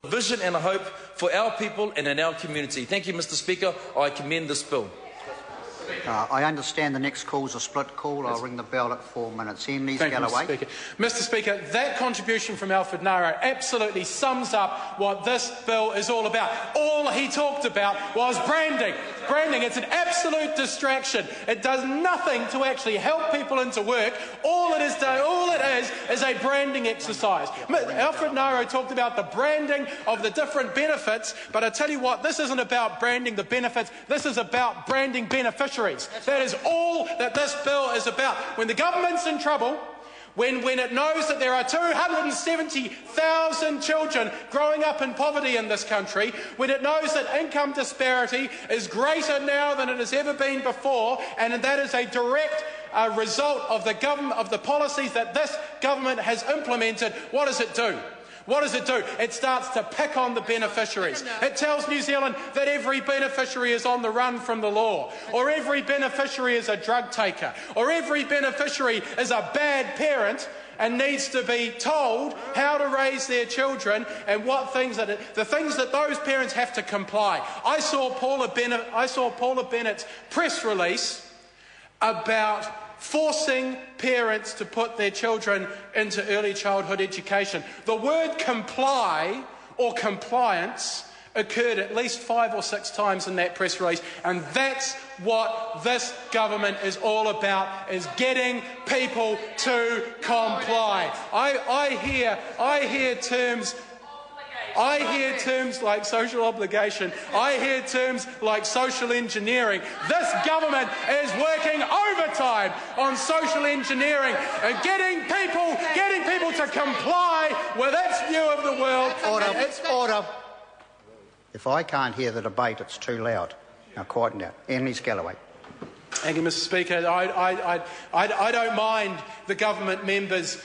Vision and a hope for our people and in our community. Thank you, Mr. Speaker. I commend this bill. I understand the next call is a split call. I'll ring the bell at 4 minutes. Lees-Galloway. Mr. Speaker, that contribution from Alfred Naro absolutely sums up what this bill is all about. All he talked about was branding. Branding, it's an absolute distraction. It does nothing to actually help people into work. All it is a branding exercise. Alfred Naro talked about the branding of the different benefits, but I tell you what, this isn't about branding the benefits. This is about branding beneficiaries. That is all that this bill is about. When the government's in trouble, when it knows that there are 270,000 children growing up in poverty in this country, when it knows that income disparity is greater now than it has ever been before, and that is a direct result of the policies that this government has implemented, what does it do? What does it do? It starts to pick on the beneficiaries. It tells New Zealand that every beneficiary is on the run from the law, or every beneficiary is a drug taker, or every beneficiary is a bad parent and needs to be told how to raise their children and the things that those parents have to comply. I saw Paula Bennett's press release about forcing parents to put their children into early childhood education. The word comply or compliance occurred at least 5 or 6 times in that press release, and that's what this government is all about, is getting people to comply. I hear terms like social obligation. I hear terms like social engineering. This government is working overtime on social engineering and getting people to comply with its view of the world. Order. If I can't hear the debate, it's too loud. Now quieten down. Lees-Galloway. Thank you, Mr. Speaker. I don't mind the government members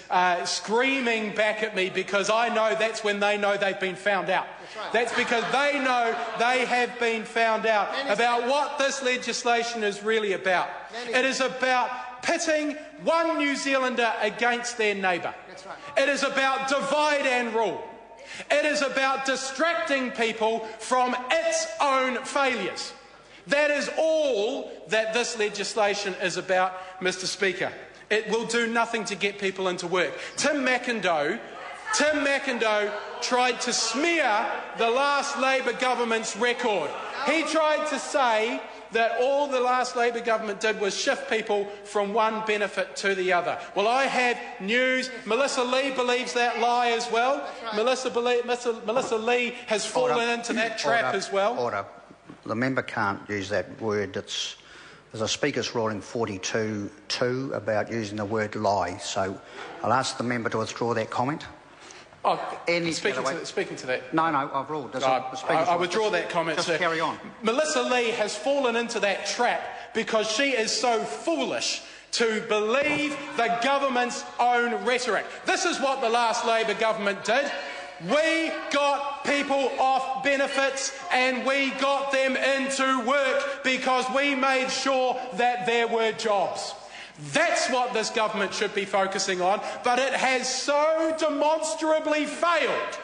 screaming back at me, because I know that's when they know they've been found out. That's because they know they have been found out about what this legislation is really about. It is about pitting one New Zealander against their neighbour. It is about divide and rule. It is about distracting people from its own failures. That is all that this legislation is about, Mr. Speaker. It will do nothing to get people into work. Tim McIndoe tried to smear the last Labour government's record. He tried to say that all the last Labour government did was shift people from one benefit to the other. Well, I have news. Melissa Lee believes that lie as well. Melissa Lee has fallen into that trap as well. Order. The member can't use that word. There's a Speaker's ruling 42.2 about using the word lie. So I'll ask the member to withdraw that comment. Speaking to that. No, I've ruled. I withdraw that comment. Just carry on. Melissa Lee has fallen into that trap because she is so foolish to believe the government's own rhetoric. This is what the last Labour government did. We got people off benefits and we got them into work because we made sure that there were jobs. That's what this government should be focusing on, but it has so demonstrably failed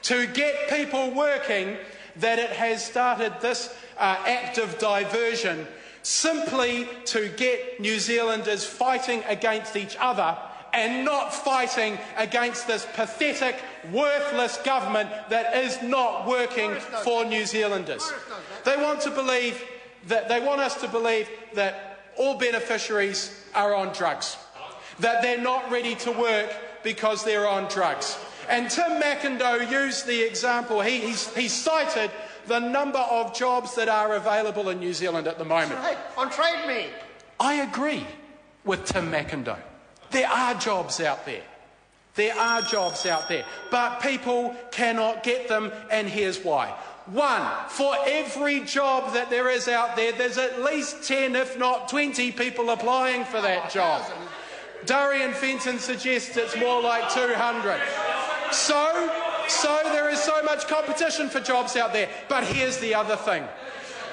to get people working that it has started this act of diversion simply to get New Zealanders fighting against each other and not fighting against this pathetic, worthless government that is not working for New Zealanders. They want us to believe that all beneficiaries are on drugs, that they're not ready to work because they're on drugs. And Tim McIndoe used the example, he cited the number of jobs that are available in New Zealand at the moment. On Trade Me. I agree with Tim McIndoe. There are jobs out there. There are jobs out there, but people cannot get them, and here's why. 1, for every job that there is out there, there's at least 10, if not 20 people applying for that job. Darian Fenton suggests it's more like 200. So there is so much competition for jobs out there. But here's the other thing.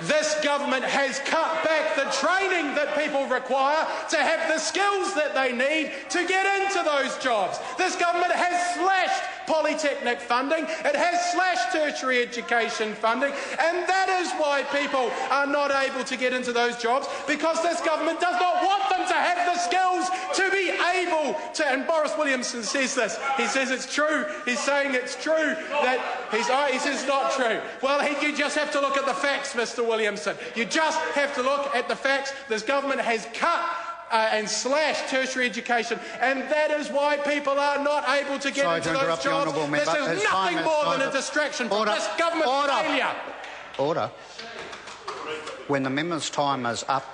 This government has cut back the training that people require to have the skills that they need to get into those jobs. This government has slashed polytechnic funding, it has slashed tertiary education funding, and that is why people are not able to get into those jobs, because this government does not want them to have the skills to be able to. And Boris Williamson says this. He says it's true. He's saying it's true that he says it's not true. Well, you just have to look at the facts, Mr. Williamson. You just have to look at the facts. This government has cut and slashed tertiary education, and that is why people are not able to get into those jobs. This is nothing more than a distraction from this government failure. Order. When the member's time is up,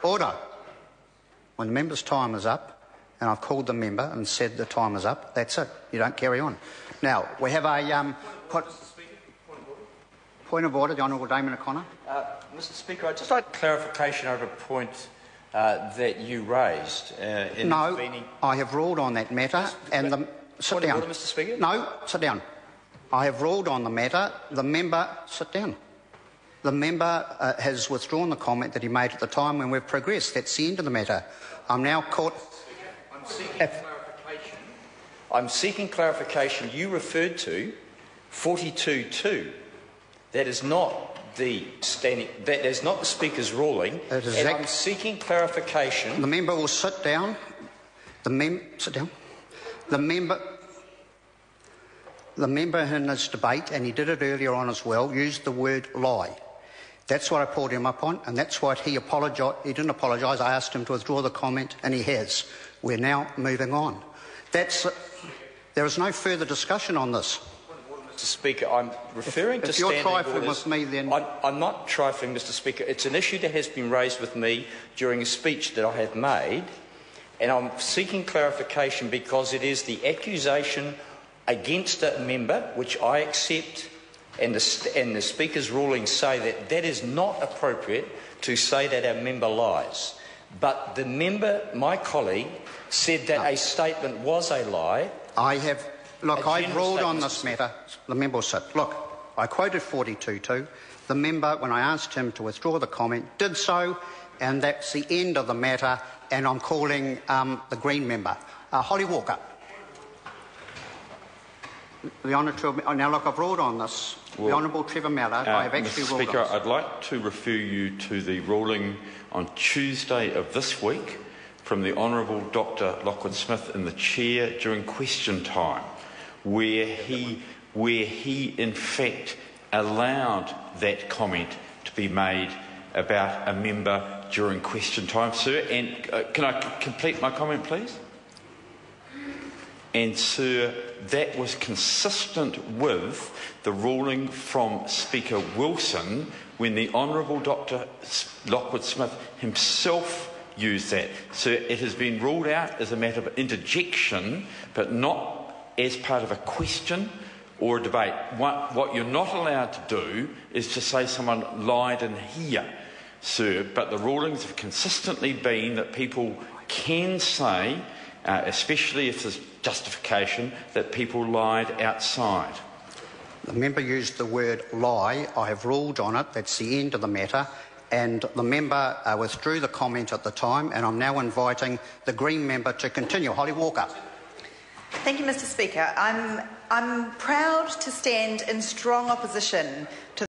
order. When the member's time is up, and I've called the member and said the time is up, that's it. You don't carry on. Now, we have a point of order, the Honourable Damon O'Connor. Mr. Speaker, I'd just like clarification over a point that you raised. No, I have ruled on that matter, and sit down. Order, Mr. Speaker? No, sit down. I have ruled on the matter. The member, sit down. The member has withdrawn the comment that he made at the time when we've progressed. That's the end of the matter. I'm now caught. I'm seeking clarification. You referred to 42.2. That is not the standing. That is not the Speaker's ruling. And I'm seeking clarification. The member will sit down. Sit down. The member in his debate, and he did it earlier on as well, used the word lie. That's what I pulled him up on, and that's what he apologised. He didn't apologise. I asked him to withdraw the comment, and he has. We're now moving on. There is no further discussion on this. Mr. Speaker, I'm referring to standing orders. If you're trifling with me, then I'm not trifling, Mr. Speaker. It's an issue that has been raised with me during a speech that I have made, and I'm seeking clarification because it is the accusation against a member, which I accept, and the Speaker's rulings say that that is not appropriate to say that our member lies. But the member, my colleague, said that a statement was a lie. I've ruled on this matter. The member will sit. Look, I quoted 42.2. The member, when I asked him to withdraw the comment, did so, and that's the end of the matter, and I'm calling the Green member. Holly Walker. The Honourable, now look, I've ruled on this. The Honourable Trevor Mallard, I have actually ruled on this. Mr. Speaker, I'd like to refer you to the ruling on Tuesday of this week from the Honourable Dr. Lockwood Smith in the chair during question time, where he in fact allowed that comment to be made about a member during question time, sir. And can I complete my comment, please? And, sir, that was consistent with the ruling from Speaker Wilson when the Honourable Dr. Lockwood Smith himself used that. So it has been ruled out as a matter of interjection, but not as part of a question or a debate. What you're not allowed to do is to say someone lied in here, sir, but the rulings have consistently been that people can say, especially if there's justification, that people lied outside. The member used the word lie. I have ruled on it. That's the end of the matter. And the member withdrew the comment at the time, and I'm now inviting the Green member to continue. Holly Walker. Thank you, Mr. Speaker. I'm proud to stand in strong opposition to